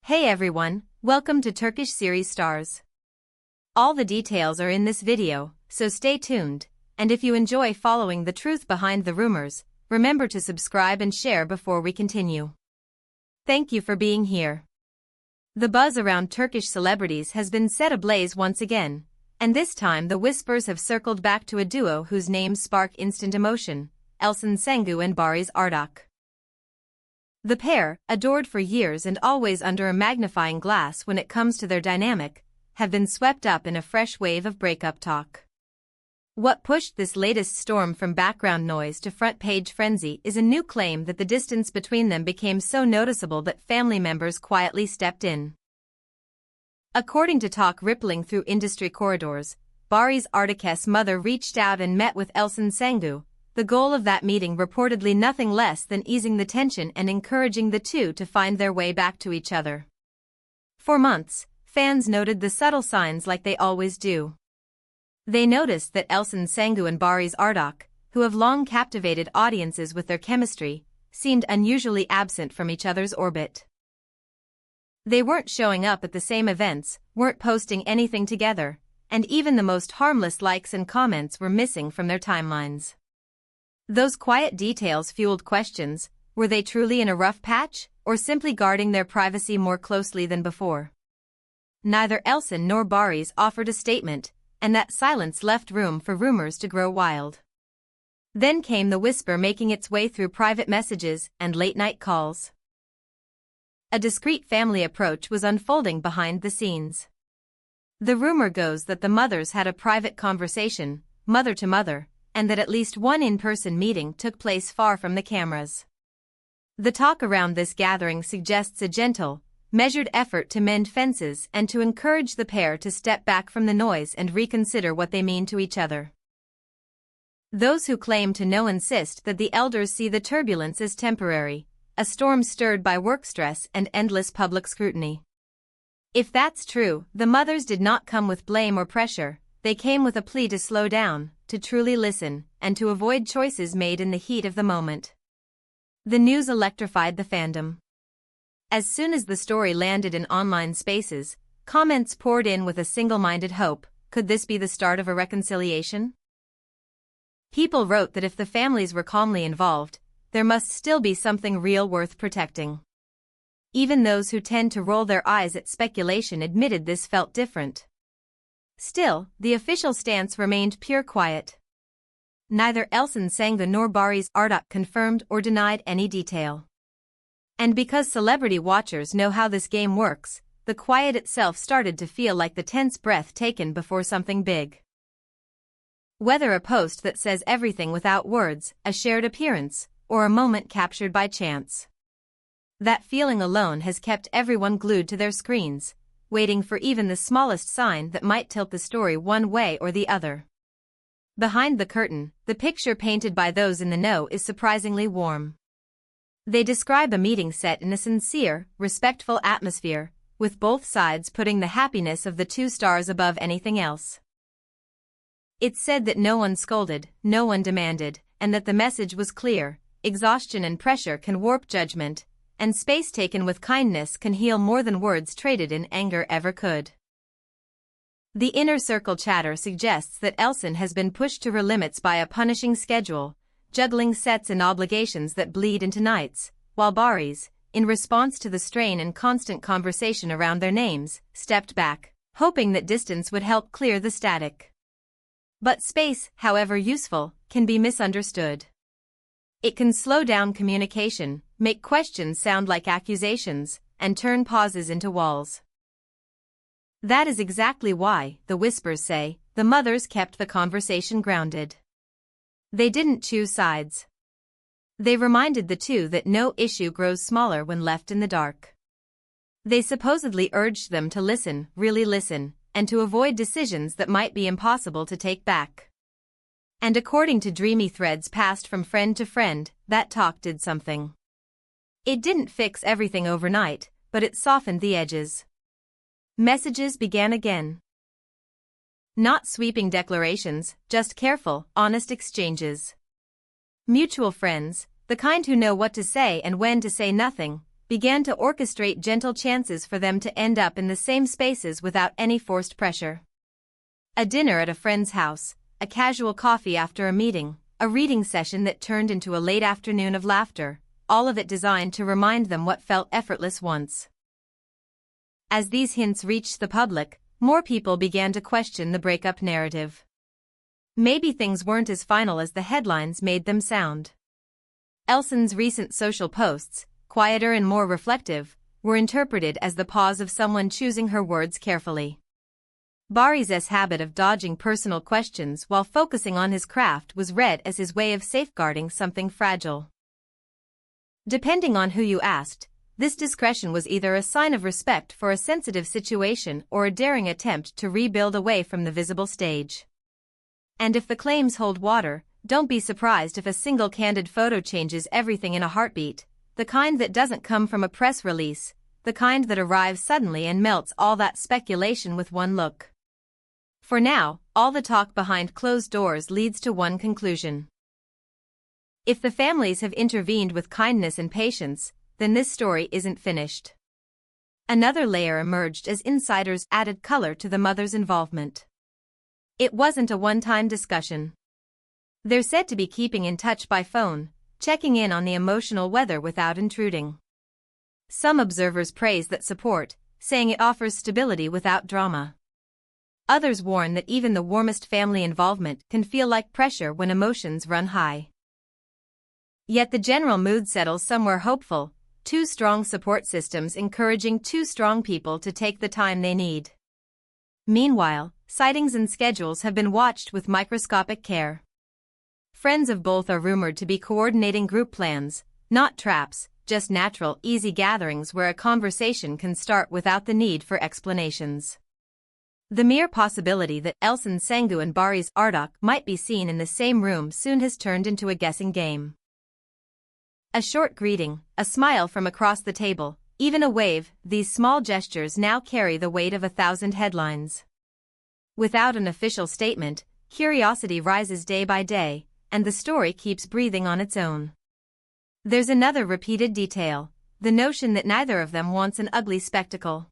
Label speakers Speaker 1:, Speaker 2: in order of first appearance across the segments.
Speaker 1: Hey everyone, welcome to Turkish series stars. All the details are in this video, so stay tuned, and if you enjoy following the truth behind the rumors, remember to subscribe and share before we continue. Thank you for being here. The buzz around Turkish celebrities has been set ablaze once again, and this time the whispers have circled back to a duo whose names spark instant emotion, Elçin and Barış Arduç. The pair, adored for years and always under a magnifying glass when it comes to their dynamic, have been swept up in a fresh wave of breakup talk. What pushed this latest storm from background noise to front-page frenzy is a new claim that the distance between them became so noticeable that family members quietly stepped in. According to talk rippling through industry corridors, Barış Arduç's mother reached out and met with Elçin. The goal of that meeting reportedly nothing less than easing the tension and encouraging the two to find their way back to each other. For months, fans noted the subtle signs like they always do. They noticed that Elçin and Barış Arduç, who have long captivated audiences with their chemistry, seemed unusually absent from each other's orbit. They weren't showing up at the same events, weren't posting anything together, and even the most harmless likes and comments were missing from their timelines. Those quiet details fueled questions: were they truly in a rough patch, or simply guarding their privacy more closely than before? Neither Elçin nor Barış offered a statement, and that silence left room for rumors to grow wild. Then came the whisper making its way through private messages and late-night calls. A discreet family approach was unfolding behind the scenes. The rumor goes that the mothers had a private conversation, mother to mother, and that at least one in-person meeting took place far from the cameras. The talk around this gathering suggests a gentle, measured effort to mend fences and to encourage the pair to step back from the noise and reconsider what they mean to each other. Those who claim to know insist that the elders see the turbulence as temporary, a storm stirred by work stress and endless public scrutiny. If that's true, the mothers did not come with blame or pressure, they came with a plea to slow down, to truly listen, and to avoid choices made in the heat of the moment. The news electrified the fandom. As soon as the story landed in online spaces, comments poured in with a single-minded hope: could this be the start of a reconciliation? People wrote that if the families were calmly involved, there must still be something real worth protecting. Even those who tend to roll their eyes at speculation admitted this felt different. Still, the official stance remained pure quiet. Neither Elçin nor Barış Arduç confirmed or denied any detail. And because celebrity watchers know how this game works, the quiet itself started to feel like the tense breath taken before something big. Whether a post that says everything without words, a shared appearance, or a moment captured by chance. That feeling alone has kept everyone glued to their screens, waiting for even the smallest sign that might tilt the story one way or the other. Behind the curtain, the picture painted by those in the know is surprisingly warm. They describe a meeting set in a sincere, respectful atmosphere, with both sides putting the happiness of the two stars above anything else. It's said that no one scolded, no one demanded, and that the message was clear: exhaustion and pressure can warp judgment, and space taken with kindness can heal more than words traded in anger ever could. The inner circle chatter suggests that Elçin has been pushed to her limits by a punishing schedule, juggling sets and obligations that bleed into nights, while Barış, in response to the strain and constant conversation around their names, stepped back, hoping that distance would help clear the static. But space, however useful, can be misunderstood. It can slow down communication, make questions sound like accusations, and turn pauses into walls. That is exactly why, the whispers say, the mothers kept the conversation grounded. They didn't choose sides. They reminded the two that no issue grows smaller when left in the dark. They supposedly urged them to listen, really listen, and to avoid decisions that might be impossible to take back. And according to dreamy threads passed from friend to friend, that talk did something. It didn't fix everything overnight, but it softened the edges. Messages began again. Not sweeping declarations, just careful, honest exchanges. Mutual friends, the kind who know what to say and when to say nothing, began to orchestrate gentle chances for them to end up in the same spaces without any forced pressure. A dinner at a friend's house, a casual coffee after a meeting, a reading session that turned into a late afternoon of laughter, all of it designed to remind them what felt effortless once. As these hints reached the public, more people began to question the breakup narrative. Maybe things weren't as final as the headlines made them sound. Elçin's recent social posts, quieter and more reflective, were interpreted as the pause of someone choosing her words carefully. Barış's habit of dodging personal questions while focusing on his craft was read as his way of safeguarding something fragile. Depending on who you asked, this discretion was either a sign of respect for a sensitive situation or a daring attempt to rebuild away from the visible stage. And if the claims hold water, don't be surprised if a single candid photo changes everything in a heartbeat, the kind that doesn't come from a press release, the kind that arrives suddenly and melts all that speculation with one look. For now, all the talk behind closed doors leads to one conclusion. If the families have intervened with kindness and patience, then this story isn't finished. Another layer emerged as insiders added color to the mother's involvement. It wasn't a one-time discussion. They're said to be keeping in touch by phone, checking in on the emotional weather without intruding. Some observers praise that support, saying it offers stability without drama. Others warn that even the warmest family involvement can feel like pressure when emotions run high. Yet the general mood settles somewhere hopeful, two strong support systems encouraging two strong people to take the time they need. Meanwhile, sightings and schedules have been watched with microscopic care. Friends of both are rumored to be coordinating group plans, not traps, just natural, easy gatherings where a conversation can start without the need for explanations. The mere possibility that Elçin Sengu and Barış Arduç might be seen in the same room soon has turned into a guessing game. A short greeting, a smile from across the table, even a wave, these small gestures now carry the weight of 1,000 headlines. Without an official statement, curiosity rises day by day, and the story keeps breathing on its own. There's another repeated detail, the notion that neither of them wants an ugly spectacle.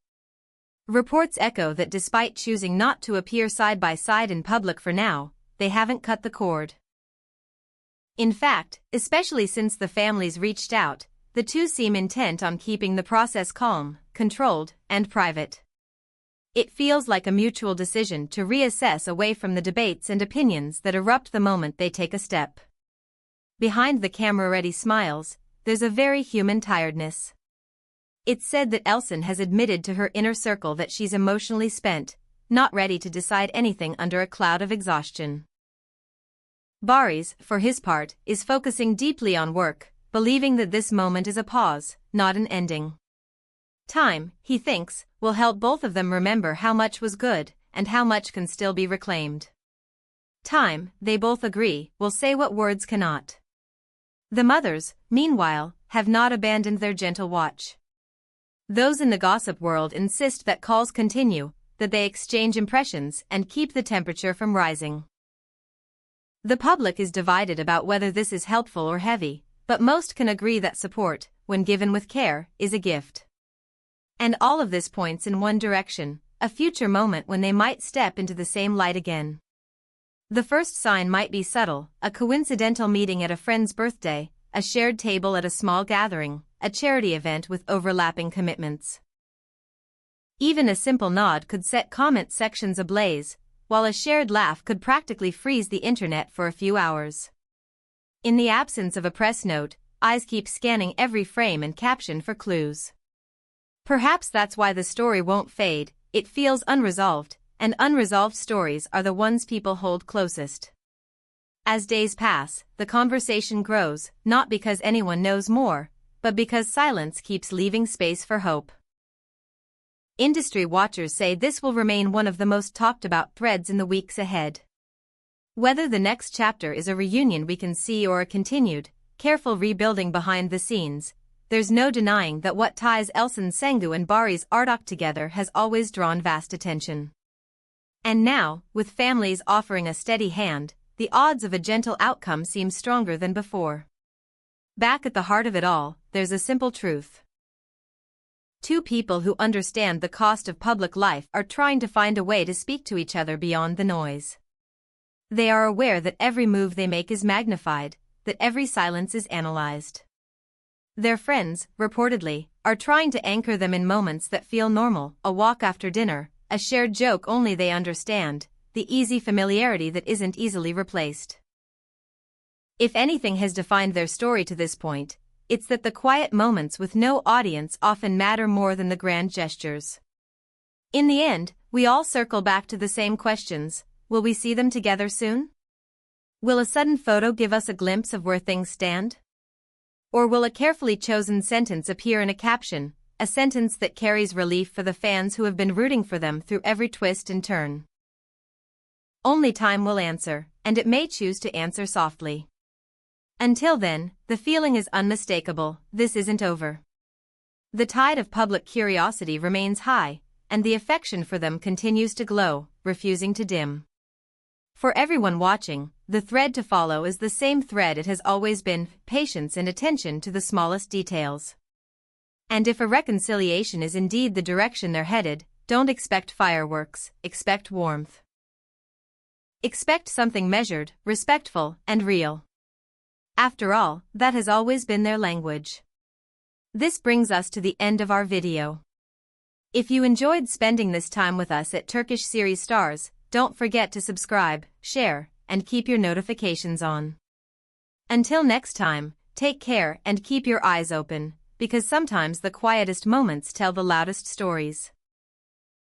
Speaker 1: Reports echo that despite choosing not to appear side by side in public for now, they haven't cut the cord. In fact, especially since the families reached out, the two seem intent on keeping the process calm, controlled, and private. It feels like a mutual decision to reassess away from the debates and opinions that erupt the moment they take a step. Behind the camera-ready smiles, there's a very human tiredness. It's said that Elçin has admitted to her inner circle that she's emotionally spent, not ready to decide anything under a cloud of exhaustion. Barış, for his part, is focusing deeply on work, believing that this moment is a pause, not an ending. Time, he thinks, will help both of them remember how much was good, and how much can still be reclaimed. Time, they both agree, will say what words cannot. The mothers, meanwhile, have not abandoned their gentle watch. Those in the gossip world insist that calls continue, that they exchange impressions and keep the temperature from rising. The public is divided about whether this is helpful or heavy, but most can agree that support, when given with care, is a gift. And all of this points in one direction, a future moment when they might step into the same light again. The first sign might be subtle, a coincidental meeting at a friend's birthday, a shared table at a small gathering, a charity event with overlapping commitments. Even a simple nod could set comment sections ablaze, while a shared laugh could practically freeze the internet for a few hours. In the absence of a press note, eyes keep scanning every frame and caption for clues. Perhaps that's why the story won't fade, it feels unresolved, and unresolved stories are the ones people hold closest. As days pass, the conversation grows, not because anyone knows more, but because silence keeps leaving space for hope. Industry watchers say this will remain one of the most talked about threads in the weeks ahead. Whether the next chapter is a reunion we can see or a continued, careful rebuilding behind the scenes, there's no denying that what ties Elçin Sengu and Barış Arduç together has always drawn vast attention. And now, with families offering a steady hand, the odds of a gentle outcome seem stronger than before. Back at the heart of it all, there's a simple truth. Two people who understand the cost of public life are trying to find a way to speak to each other beyond the noise. They are aware that every move they make is magnified, that every silence is analyzed. Their friends, reportedly, are trying to anchor them in moments that feel normal, a walk after dinner, a shared joke only they understand, the easy familiarity that isn't easily replaced. If anything has defined their story to this point, it's that the quiet moments with no audience often matter more than the grand gestures. In the end, we all circle back to the same questions. Will we see them together soon? Will a sudden photo give us a glimpse of where things stand? Or will a carefully chosen sentence appear in a caption, a sentence that carries relief for the fans who have been rooting for them through every twist and turn? Only time will answer, and it may choose to answer softly. Until then, the feeling is unmistakable: this isn't over. The tide of public curiosity remains high, and the affection for them continues to glow, refusing to dim. For everyone watching, the thread to follow is the same thread it has always been: patience and attention to the smallest details. And if a reconciliation is indeed the direction they're headed, don't expect fireworks, expect warmth. Expect something measured, respectful, and real. After all, that has always been their language. This brings us to the end of our video. If you enjoyed spending this time with us at Turkish Series Stars, don't forget to subscribe, share, and keep your notifications on. Until next time, take care and keep your eyes open, because sometimes the quietest moments tell the loudest stories.